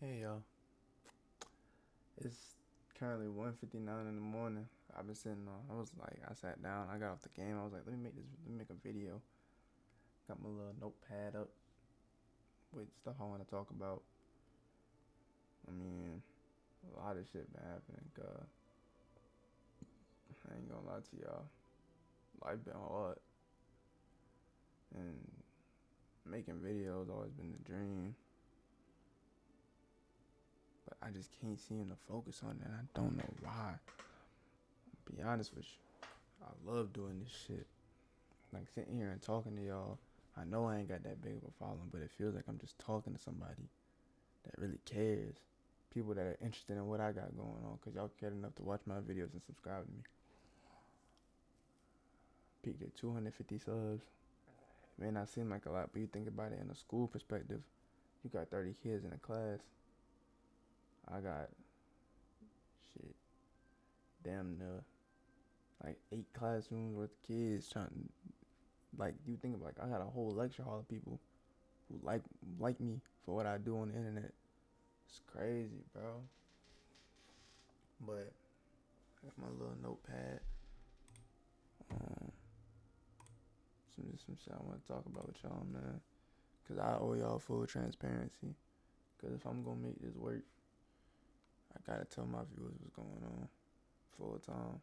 Hey y'all, it's currently 1:59 in the morning. I've been sitting on. I sat down. I got off the game. I was like, let me make a video. Got my little notepad up with stuff I want to talk about. I mean, a lot of shit been happening. I ain't gonna lie to y'all. Life been hard, and making videos always been the dream. But I just can't seem to focus on it. And I don't know why. Be honest with you, I love doing this shit. Like sitting here and talking to y'all. I know I ain't got that big of a following, but it feels like I'm just talking to somebody that really cares. People that are interested in what I got going on, cause y'all cared enough to watch my videos and subscribe to me. Peaked at 250 subs. May not seem like a lot, but you think about it in a school perspective. You got 30 kids in a class. I got shit, damn near like 8 classrooms worth of kids trying. Like you think about, like I got a whole lecture hall of people who like me for what I do on the internet. It's crazy, bro. But I got my little notepad. Um, some shit I want to talk about with y'all, man. Cause I owe y'all full transparency. Cause if I'm gonna make this work, I gotta tell my viewers what's going on full time.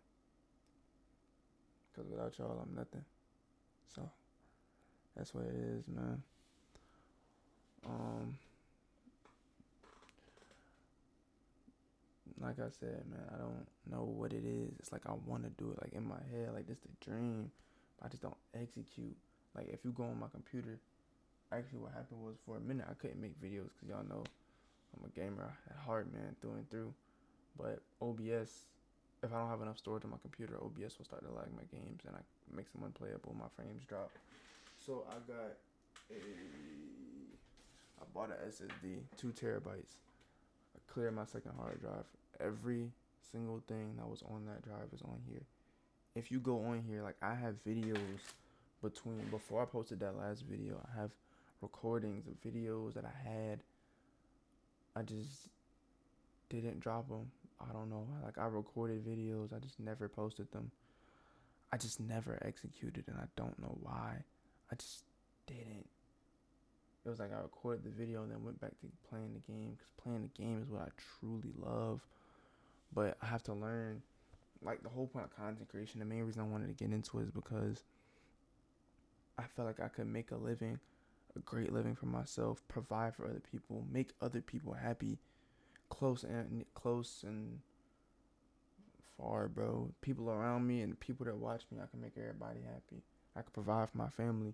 Cause without y'all, I'm nothing. So that's what it is, man. Um, like I said, man, I don't know what it is. It's like I want to do it, like in my head, like this the dream. But I just don't execute. Like if you go on my computer, actually what happened was for a minute I couldn't make videos because y'all know I'm a gamer at heart, man, through and through. But OBS, if I don't have enough storage on my computer, OBS will start to lag my games and I makes them unplayable. My frames drop. So a, I bought an SSD, 2 terabytes. I cleared my second hard drive. Every single thing that was on that drive is on here. If you go on here, like I have videos before I posted that last video, I have recordings of videos that I had. I just didn't drop them. I don't know. Like I recorded videos, I just never posted them. I just never executed, and I don't know why. I just didn't. It was like I recorded the video and then went back to playing the game because playing the game is what I truly love. But I have to learn, like the whole point of content creation. The main reason I wanted to get into it is because I felt like I could make a living, a great living for myself, provide for other people, make other people happy, close and far, bro. People around me and the people that watch me, I can make everybody happy. I can provide for my family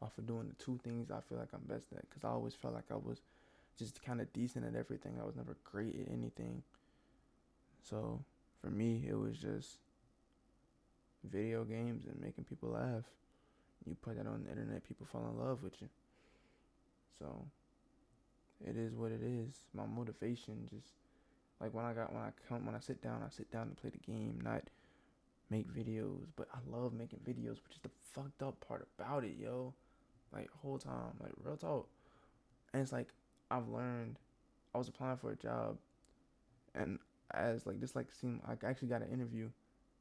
off of doing the two things I feel like I'm best at. Because I always felt like I was just kind of decent at everything. I was never great at anything. So for me, it was just video games and making people laugh. You put that on the internet, people fall in love with you. So it is what it is. My motivation just like when I sit down, I sit down to play the game, not make videos. But I love making videos, which is the fucked up part about it, yo. Like whole time, like real talk. And it's like I've learned. I was applying for a job, and as like this like seemed like I actually got an interview,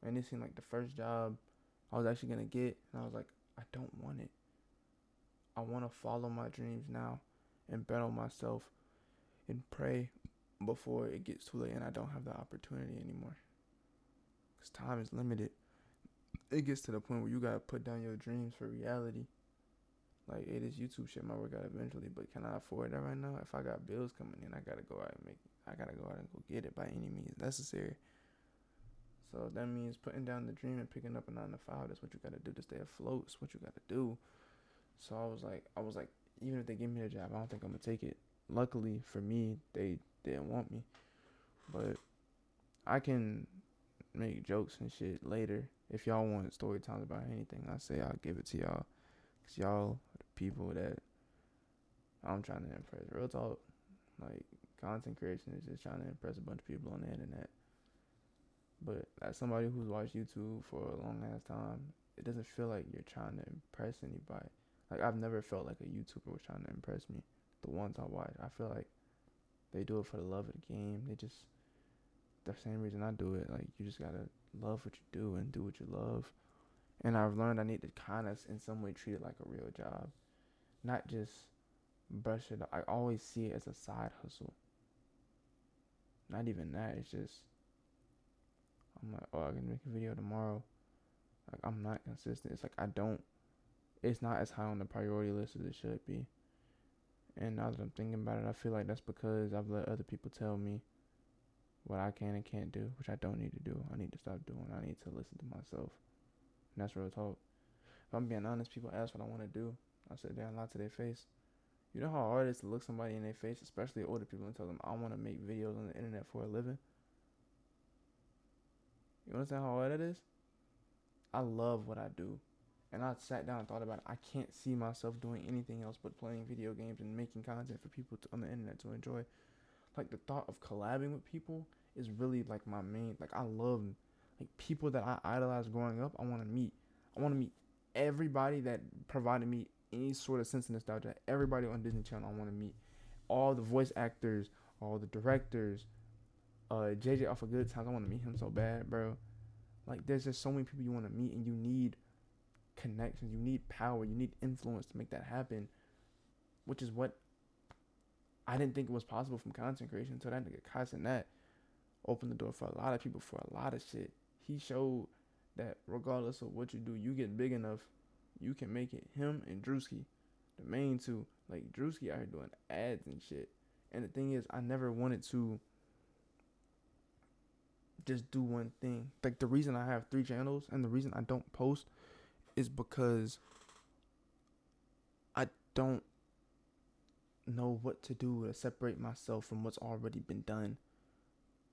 and this seemed like the first job I was actually gonna get, and I was like, I don't want it. I want to follow my dreams now, and bet on myself, and pray before it gets too late and I don't have the opportunity anymore. Cause time is limited. It gets to the point where you gotta put down your dreams for reality. Like, hey, this YouTube shit might work out eventually, but can I afford that right now? If I got bills coming in, I gotta go out and go get it by any means necessary. So that means putting down the dream and picking up a 9 to 5. That's what you gotta do to stay afloat. It's what you gotta do. So I was like, even if they give me a job, I don't think I'm gonna take it. Luckily for me, they didn't want me, but I can make jokes and shit later. If y'all want story times about anything, I say I'll give it to y'all. Cause y'all are the people that I'm trying to impress. Real talk. Like content creation is just trying to impress a bunch of people on the internet. But as somebody who's watched YouTube for a long ass time, it doesn't feel like you're trying to impress anybody. Like I've never felt like a YouTuber was trying to impress me. The ones I watch, I feel like They do it for the love of the game. They just the same reason I do it. Like you just gotta love what you do and do what you love. And I've learned I need to kind of in some way treat it like a real job, not just brush it. I always see it as a side hustle. Not even that. It's just I'm like, oh, I can make a video tomorrow. Like I'm not consistent. It's like I don't. It's not as high on the priority list as it should be. And now that I'm thinking about it, I feel like that's because I've let other people tell me what I can and can't do, which I don't need to do. I need to stop doing. I need to listen to myself. And that's real talk. If I'm being honest, people ask what I want to do. I sit there and lie to their face. You know how hard it is to look somebody in their face, especially older people, and tell them I want to make videos on the internet for a living? You understand how hard it is? I love what I do. And I sat down and thought about it. I can't see myself doing anything else but playing video games and making content for people on the internet to enjoy. Like the thought of collabing with people is really like my main. Like I love like people that I idolized growing up. I want to meet. I want to meet everybody that provided me any sort of sense of nostalgia. Everybody on Disney Channel, I want to meet. All the voice actors, all the directors. JJ off of Good Times. I want to meet him so bad, bro. Like there's just so many people you want to meet, and you need connections. You need power. You need influence to make that happen. Which is what I didn't think it was possible from content creation until that nigga Kai Cenat opened the door for a lot of people for a lot of shit. He showed that regardless of what you do, you get big enough, you can make it. Him and Drewski, the main two. Like Drewski out here doing ads and shit. And the thing is, I never wanted to just do one thing. Like the reason I have 3 channels and the reason I don't post is because I don't know what to do to separate myself from what's already been done.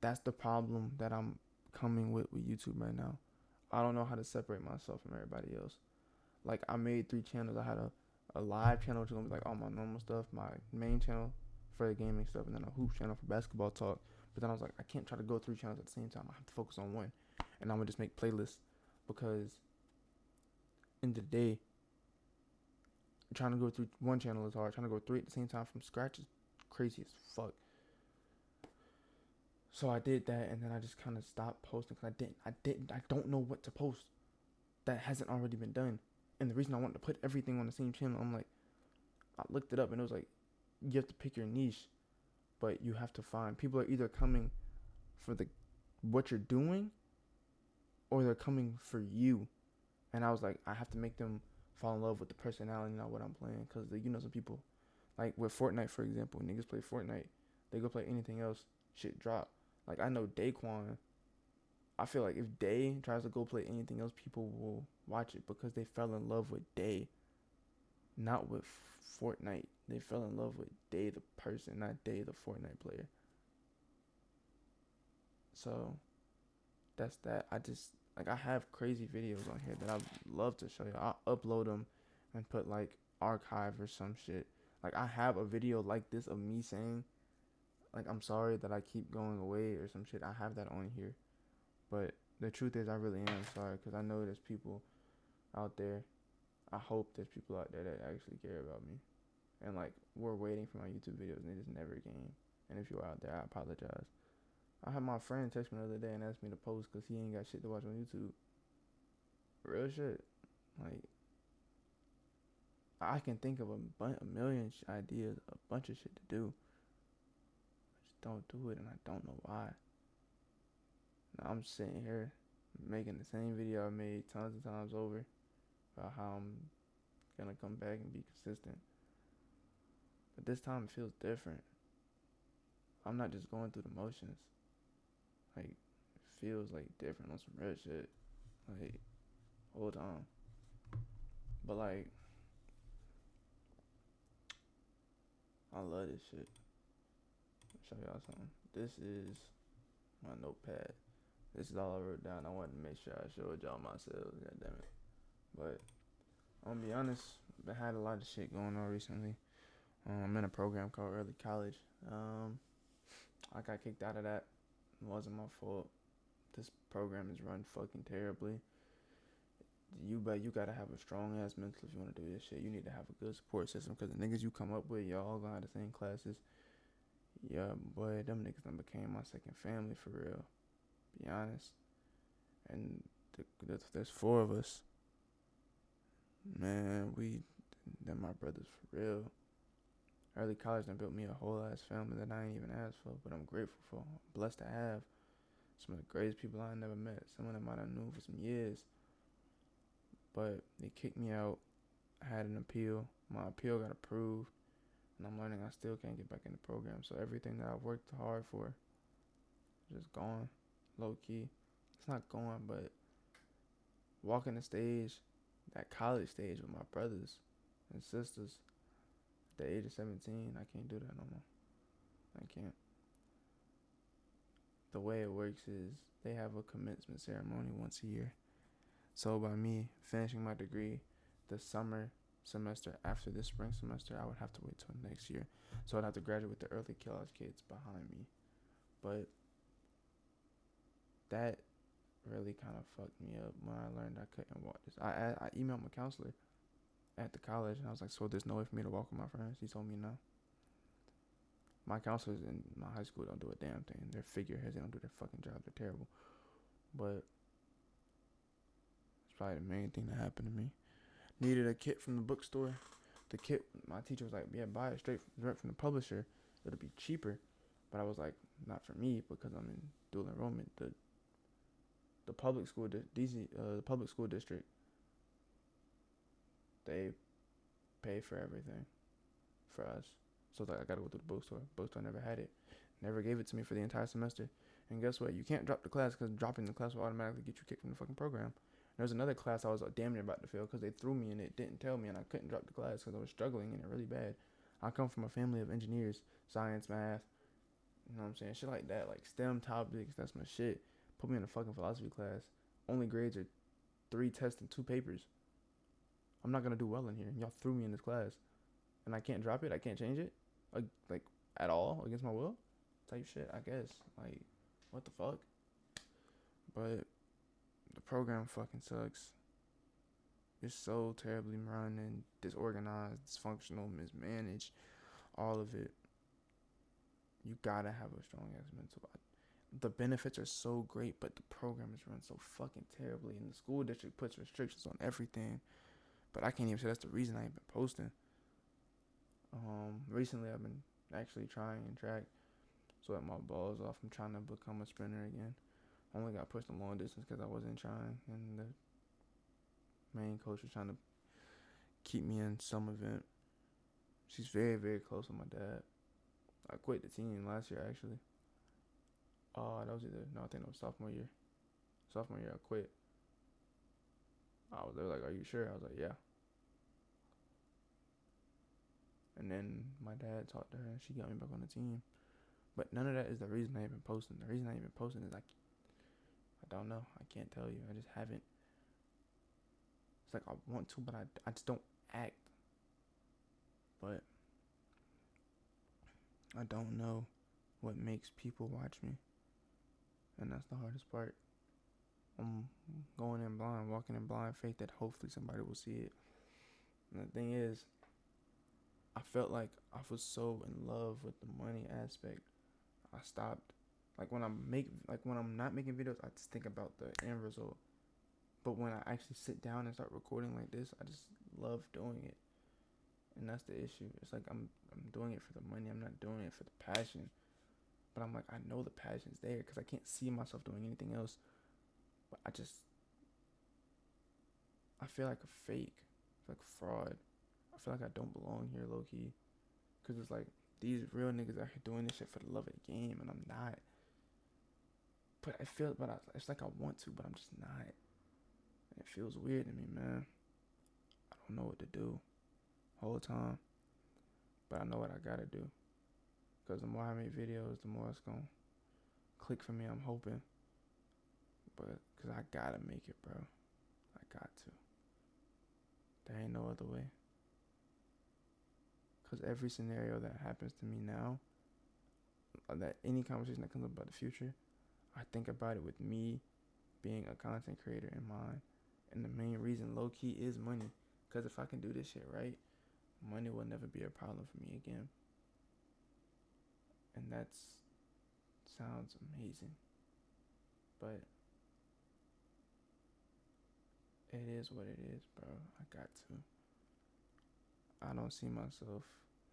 That's the problem that I'm coming with YouTube right now. I don't know how to separate myself from everybody else. Like I made 3 channels. I had a live channel which is gonna be like all my normal stuff, my main channel for the gaming stuff, and then a hoop channel for basketball talk. But then I was like, I can't try to go 3 channels at the same time. I have to focus on one, and I'm gonna just make playlists because in the day, trying to go through one channel is hard. Trying to go 3 at the same time from scratch is crazy as fuck. So I did that, and then I just kind of stopped posting because I don't know what to post that hasn't already been done. And the reason I wanted to put everything on the same channel, I'm like, I looked it up and it was like, you have to pick your niche, but you have to find people are either coming for the what you're doing, or they're coming for you. And I was like, I have to make them fall in love with the personality, not what I'm playing, because you know some people, like with Fortnite for example, niggas play Fortnite, they go play anything else, shit drop. Like I know Daquan. I feel like if Day tries to go play anything else, people will watch it because they fell in love with Day, not with Fortnite. They fell in love with Day the person, not Day the Fortnite player. So that's that. I just like I have crazy videos on here that I love to show you. I'll upload them and put like archive or some shit. Like I have a video like this of me saying like I'm sorry that I keep going away or some shit. I have that on here. But the truth is I really am sorry because I know there's people out there. I hope there's people out there that actually care about me. And like we're waiting for my YouTube videos and they just never came. And if you're out there, I apologize. I had my friend text me the other day and asked me to post because he ain't got shit to watch on YouTube. Real shit. Like I can think of a million ideas, a bunch of shit to do. I just don't do it and I don't know why. Now I'm sitting here making the same video I made tons of times over about how I'm gonna come back and be consistent. But this time it feels different. I'm not just going through the motions. Like it feels like different on some real shit. Like hold on. But like I love this shit. I'll show y'all something. This is my notepad. This is all I wrote down. I wanted to make sure I showed y'all myself. God damn it. But I'm gonna be honest. I had a lot of shit going on recently. I'm in a program called Early College. I got kicked out of that. It wasn't my fault. This program is run fucking terribly. You gotta have a strong ass mental if you wanna do this shit. You need to have a good support system because the niggas you come up with, y'all all gonna have the same classes. Yeah, boy, them niggas done became my second family for real. Be honest. And there's four of us. Man, they're my brothers for real. Early college done built me a whole ass family that I ain't even asked for, but I'm grateful for. I'm blessed to have some of the greatest people I never met. Some of them I done knew for some years, but they kicked me out. I had an appeal. My appeal got approved, and I'm learning I still can't get back in the program. So everything that I worked hard for is just gone, low key. It's not gone, but walking the stage, that college stage with my brothers and sisters at the age of 17, I can't do that no more. I can't. The way it works is they have a commencement ceremony once a year. So by me finishing my degree the summer semester after this spring semester, I would have to wait till next year. So I'd have to graduate with the early college kids behind me. But that really kind of fucked me up when I learned I couldn't walk this. I emailed my counselor at the college and I was like, so there's no way for me to walk with my friends? He told me no. My counselors in my high school don't do a damn thing. They're figureheads. They don't do their fucking job. They're terrible. But it's probably the main thing that happened to me. Needed a kit from the bookstore. The kit, my teacher was like, yeah, buy it straight from the publisher. It'll be cheaper. But I was like, not for me because I'm in dual enrollment. The public school, the public school district, they pay for everything for us. So it's like I gotta go to the bookstore. Bookstore never had it. Never gave it to me for the entire semester. And guess what? You can't drop the class because dropping the class will automatically get you kicked from the fucking program. There was another class I was damn near about to fail because they threw me and it didn't tell me and I couldn't drop the class because I was struggling in it really bad. I come from a family of engineers, science, math, you know what I'm saying? Shit like that, like STEM topics, that's my shit. Put me in a fucking philosophy class. Only grades are 3 tests and 2 papers. I'm not gonna do well in here. Y'all threw me in this class. And I can't drop it, I can't change it? Like at all, against my will? Type shit, I guess. Like, what the fuck? But the program fucking sucks. It's so terribly run and disorganized, dysfunctional, mismanaged, all of it. You gotta have a strong ass mental. The benefits are so great, but the program is run so fucking terribly, and the school district puts restrictions on everything. But I can't even say that's the reason I ain't been posting. Recently I've been actually trying and track, so that my balls off. I'm trying to become a sprinter again. I only got pushed a long distance because I wasn't trying, and the main coach was trying to keep me in some event. She's very, very close with my dad. I quit the team last year, actually. That was either, no, I think it was sophomore year. Sophomore year, I quit. They were like, are you sure? I was like, yeah. And then my dad talked to her and she got me back on the team. But none of that is the reason I ain't been posting. The reason I ain't been posting is I don't know. I can't tell you. I just haven't. It's like I want to, but I just don't act. But I don't know what makes people watch me. And that's the hardest part. I'm going in blind, walking in blind faith that hopefully somebody will see it. And the thing is, I felt like I was so in love with the money aspect. I stopped. Like when I'm not making videos, I just think about the end result. But when I actually sit down and start recording like this, I just love doing it. And that's the issue. It's like I'm doing it for the money. I'm not doing it for the passion. But I'm like, I know the passion's there because I can't see myself doing anything else. But I feel like a fake. I feel like fraud. I feel like I don't belong here, low key. Because it's like, these real niggas out here doing this shit for the love of the game, and I'm not. But it's like I want to, but I'm just not. And it feels weird to me, man. I don't know what to do whole time. But I know what I gotta do. Because the more I make videos, the more it's gonna click for me, I'm hoping. But, because I gotta make it, bro. I got to. There ain't no other way. Because every scenario that happens to me now, that any conversation that comes up about the future, I think about it with me being a content creator in mind. And the main reason, low key, is money. Because if I can do this shit right, money will never be a problem for me again. and that sounds amazing. But it is what it is, bro. I got to. I don't see myself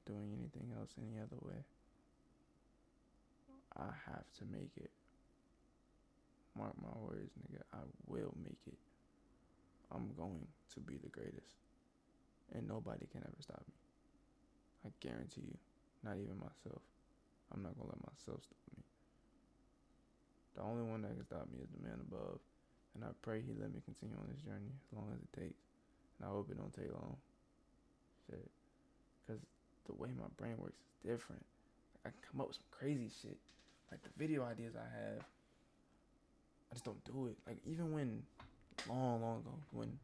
doing anything else any other way. I have to make it. Mark my words, nigga. I will make it. I'm going to be the greatest. And nobody can ever stop me. I guarantee you. Not even myself. I'm not gonna let myself stop me. The only one that can stop me is the man above. And I pray he let me continue on this journey as long as it takes. And I hope it don't take long. Shit. Because the way my brain works is different. Like, I can come up with some crazy shit. Like the video ideas I have, I just don't do it. Like even when, long ago, when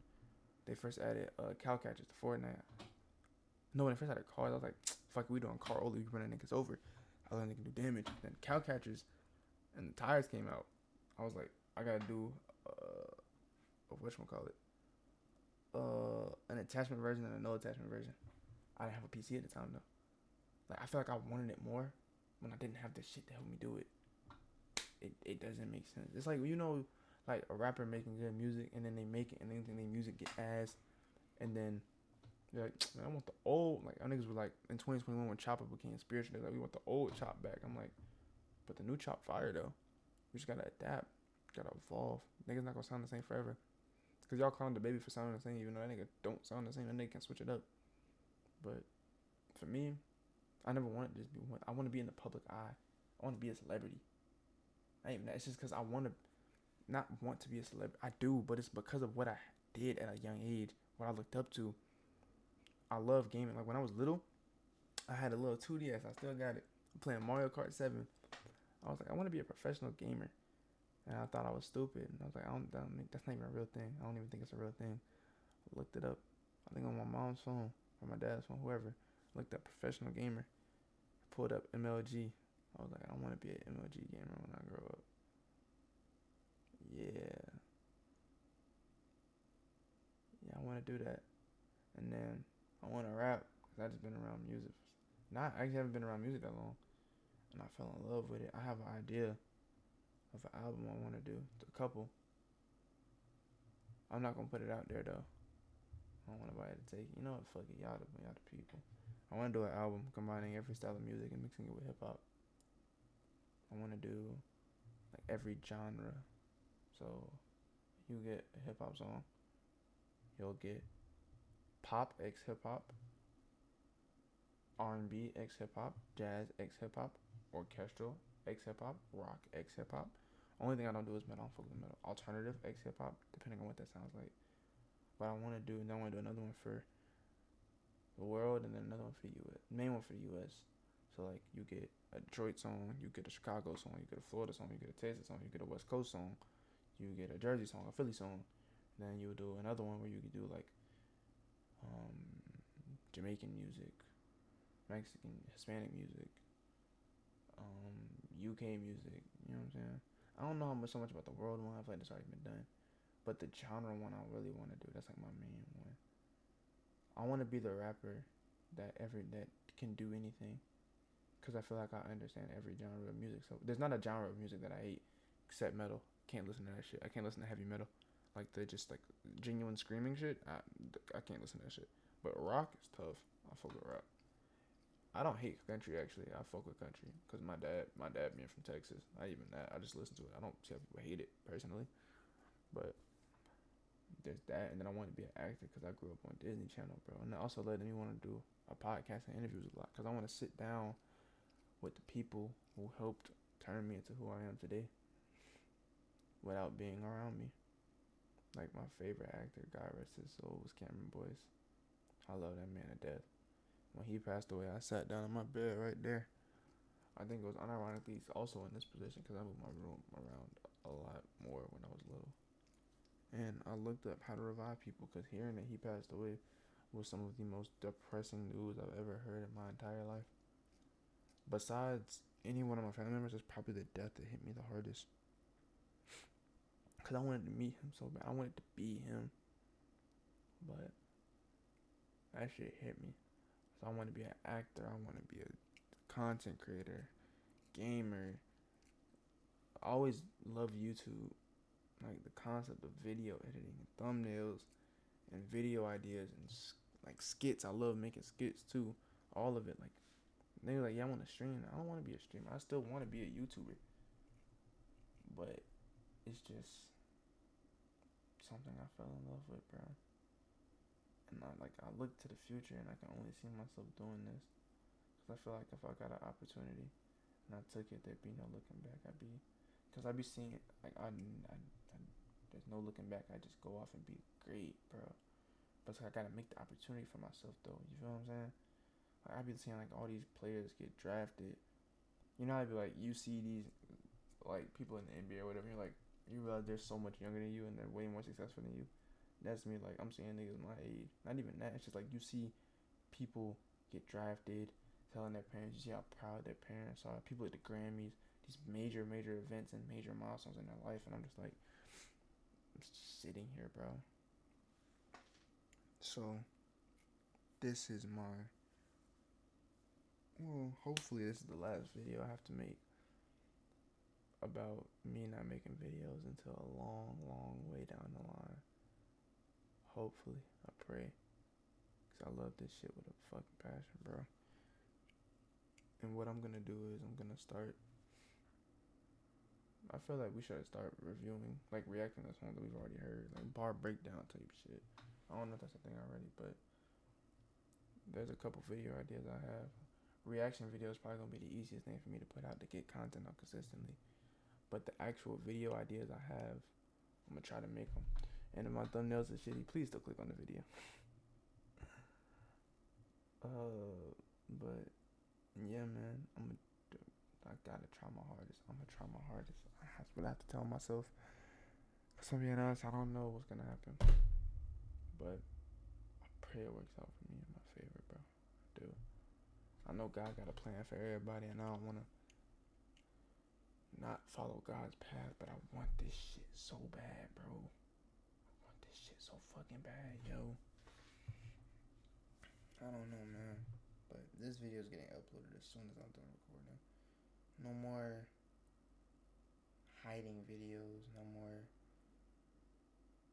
they first added cow catchers to Fortnite. No, when they first added cars, I was like, fuck, we doing car only, we running niggas over. I was like, nigga do damage. Then cow catchers and the tires came out. I was like, I gotta do whatchamacallit, an attachment version and a no attachment version. I didn't have a PC at the time though. Like I feel like I wanted it more when I didn't have the shit to help me do it. It doesn't make sense. It's like, you know, like a rapper making good music and then they make it and then their music get ass and then they're like, man, I want the old, like our niggas were like in 2021 when Chopper became spiritual, they're like, we want the old Chop back. I'm like, but the new Chop fire though. We just gotta adapt, gotta evolve. Niggas not gonna sound the same forever. Cause y'all calling the baby for sounding the same, even though that nigga don't sound the same. That nigga can switch it up. But for me, I never wanted to just be one. I want to be in the public eye. I want to be a celebrity. Not even that. It's just because I want to not want to be a celebrity. I do, but it's because of what I did at a young age, what I looked up to. I love gaming. Like when I was little, I had a little 2DS. I still got it. I'm playing Mario Kart 7. I was like, I want to be a professional gamer. And I thought I was stupid. And I was like, that's not even a real thing. I don't even think it's a real thing. I looked it up. I think on my mom's phone or my dad's phone, whoever. Looked up professional gamer. Pulled up MLG. I was like, I want to be an MLG gamer when I grow up. Yeah. Yeah, I want to do that. And then I want to rap because I just been around music. I actually haven't been around music that long. And I fell in love with it. I have an idea of an album I want to do. A couple. I'm not going to put it out there though. I don't want nobody to take it. You know what? Fuck it. Y'all the people. I want to do an album combining every style of music and mixing it with hip hop. I want to do like every genre. So you get a hip hop song. You'll get pop x hip hop, R&B x hip hop, jazz x hip hop, orchestral x hip hop, rock x hip hop. Only thing I don't do is metal. I don't fuck with metal. Alternative x hip hop, depending on what that sounds like. But I want to do, and then I want to do another one for the world, and then another one for the U.S. Main one for the U.S. So like you get a Detroit song, you get a Chicago song, you get a Florida song, you get a Texas song, you get a West Coast song, you get a Jersey song, a Philly song. And then you do another one where you could do like Jamaican music, Mexican, Hispanic music, UK music. You know what I'm saying? I don't know so much about the world one. I feel like it's already been done. But the genre one I really want to do. That's like my main one. I want to be the rapper that can do anything, because I feel like I understand every genre of music. So there's not a genre of music that I hate except metal. Can't listen to that shit. I can't listen to heavy metal, like the just like genuine screaming shit. I can't listen to that shit. But rock is tough. I fuck with rock. I don't hate country actually. I fuck with country because my dad being from Texas. Not even that. I just listen to it. I don't see how people hate it personally, but there's that. And then I want to be an actor because I grew up on Disney Channel, bro. And that also led me want to do a podcast and interviews a lot because I want to sit down with the people who helped turn me into who I am today without being around me. Like my favorite actor, God rest his soul, was Cameron Boyce. I love that man to death. When he passed away, I sat down in my bed right there. I think it was unironically also in this position because I moved my room around a lot more when I was little. And I looked up how to revive people because hearing that he passed away was some of the most depressing news I've ever heard in my entire life. Besides any one of my family members, it's probably the death that hit me the hardest. Because I wanted to meet him so bad. I wanted to be him. But that shit hit me. So I want to be an actor. I want to be a content creator, gamer. I always love YouTube. Like the concept of video editing and thumbnails and video ideas and like skits. I love making skits too. All of it. Like they were like, yeah, I want to stream. I don't want to be a streamer. I still want to be a YouTuber. But it's just something I fell in love with, bro. And I look to the future and I can only see myself doing this. Cause I feel like if I got an opportunity and I took it, there'd be no looking back. Cause I be seeing it like there's no looking back. I just go off and be great, bro. But I gotta make the opportunity for myself though. You feel what I'm saying? Like I be seeing like all these players get drafted. You know, I'd be like, you see these like people in the NBA or whatever. You're like, you realize they're so much younger than you and they're way more successful than you. That's me. Like I'm seeing niggas my age. Not even that. It's just like you see people get drafted, telling their parents. You see how proud their parents are. People at the Grammys, these major events and major milestones in their life, and I'm just like, I'm just sitting here, bro. So this is my. Well, hopefully this is the last video I have to make about me not making videos until a long way down the line. Hopefully, I pray. Because I love this shit with a fucking passion, bro. And what I'm going to do is I'm going to start... I feel like we should start reviewing, like reacting to songs that we've already heard. Like bar breakdown type shit. I don't know if that's a thing already, but... There's a couple video ideas I have. Reaction video is probably going to be the easiest thing for me to put out to get content out consistently. But the actual video ideas I have, I'm going to try to make them. And if my thumbnails are shitty, please still click on the video. But yeah, man, I gotta try my hardest. I'm gonna try my hardest. That's what I have to tell myself. Cause I'm being honest, I don't know what's gonna happen. But I pray it works out for me in my favor, bro. I do. I know God got a plan for everybody, and I don't wanna not follow God's path, but I want this shit so bad, bro. I want this shit so fucking bad, yo. I don't know, man. But this video is getting uploaded as soon as I'm done recording. No more hiding videos. No more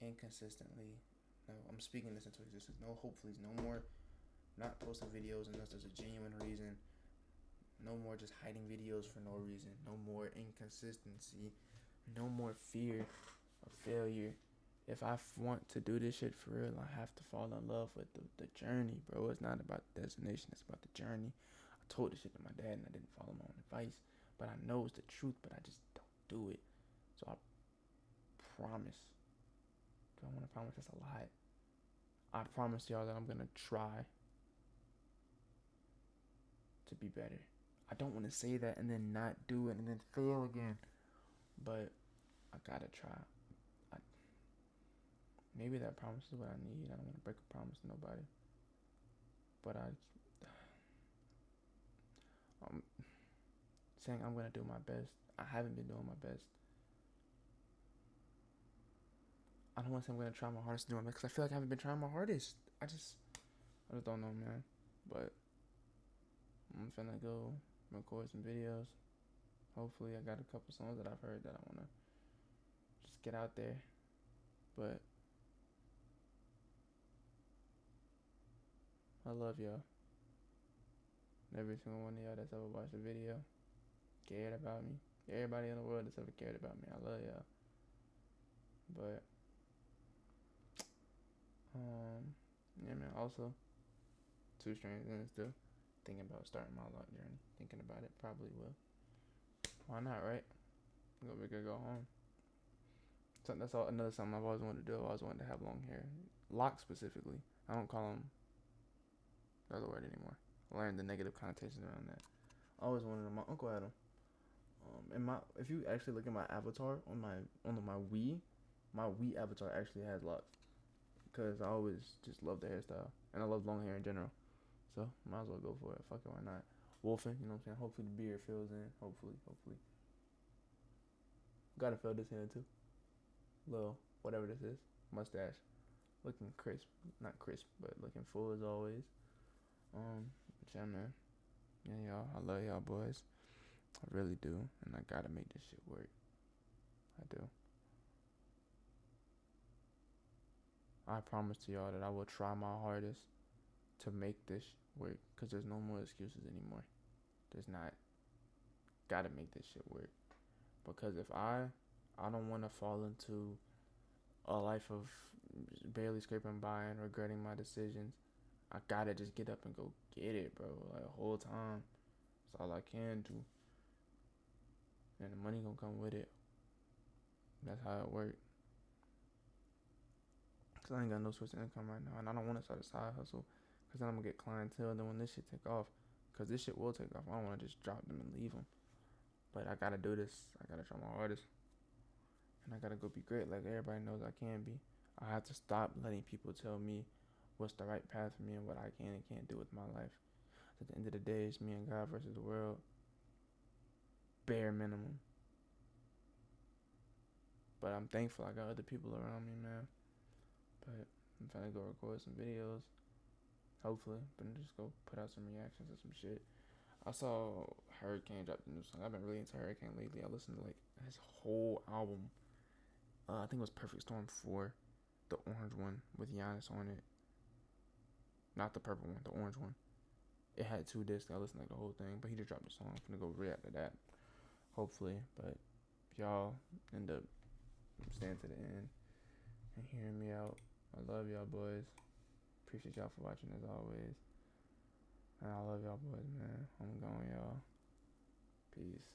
inconsistently. No, I'm speaking this into existence. No hopefullys. No more not posting videos unless there's a genuine reason. No more just hiding videos for no reason. No more inconsistency. No more fear of failure. If I want to do this shit for real, I have to fall in love with the journey, bro. It's not about the destination. It's about the journey. I told this shit to my dad and I didn't follow my own advice. But I know it's the truth, but I just don't do it. So I promise. Do I want to promise? That's a lot. I promise y'all that I'm going to try to be better. I don't want to say that and then not do it and then fail again. But I got to try. Maybe that promise is what I need. I don't want to break a promise to nobody. But I'm saying I'm going to do my best. I haven't been doing my best. I don't want to say I'm going to try my hardest to do my best because I feel like I haven't been trying my hardest. I just don't know, man. But I'm finna go record some videos. Hopefully I got a couple songs that I've heard that I want to just get out there. But I love y'all. Every single one of y'all that's ever watched a video, cared about me. Everybody in the world that's ever cared about me, I love y'all. But yeah, man. Also, 2 Strains in still thinking about starting my lot journey. Thinking about it, probably will. Why not, right? We could go home. So that's all. Another something I've always wanted to do. I've always wanted to have long hair, locks specifically. I don't call them the other word anymore. I learned the negative connotations around that. I always wanted them. My uncle had them. And if you actually look at my avatar on my Wii, my Wii avatar actually has locks. Because I always just love the hairstyle. And I love long hair in general. So, might as well go for it. Fuck it, why not? Wolfing, you know what I'm saying? Hopefully the beard fills in. Hopefully. Gotta fill this in too. Little, whatever this is. Mustache. Looking crisp. Not crisp, but looking full as always. But yeah, man. Yeah, y'all. I love y'all, boys. I really do, and I gotta make this shit work. I do. I promise to y'all that I will try my hardest to make this work, because there's no more excuses anymore. There's not. Gotta make this shit work. Because if I don't want to fall into a life of barely scraping by and regretting my decisions. I gotta just get up and go get it, bro. Like the whole time. That's all I can do. And the money gonna come with it. That's how it works. Cause I ain't got no source of income right now, and I don't want to start a side hustle. Cause then I'm gonna get clientele. Then when this shit take off, cause this shit will take off. I don't want to just drop them and leave them. But I gotta do this. I gotta try my hardest, and I gotta go be great like everybody knows I can be. I have to stop letting people tell me what's the right path for me and what I can and can't do with my life. At the end of the day, it's me and God versus the world. Bare minimum. But I'm thankful I got other people around me, man. But I'm trying to go record some videos. Hopefully. But I'm just go put out some reactions to some shit. I saw Hurricane drop the new song. I've been really into Hurricane lately. I listened to like his whole album. I think it was Perfect Storm 4. The orange one with Giannis on it. Not the purple one, the orange one. It had 2 discs. I listened to like the whole thing. But he just dropped the song. I'm gonna go react to that. Hopefully. But if y'all end up staying to the end and hearing me out, I love y'all boys. Appreciate y'all for watching as always. And I love y'all boys, man. I'm going, y'all. Peace.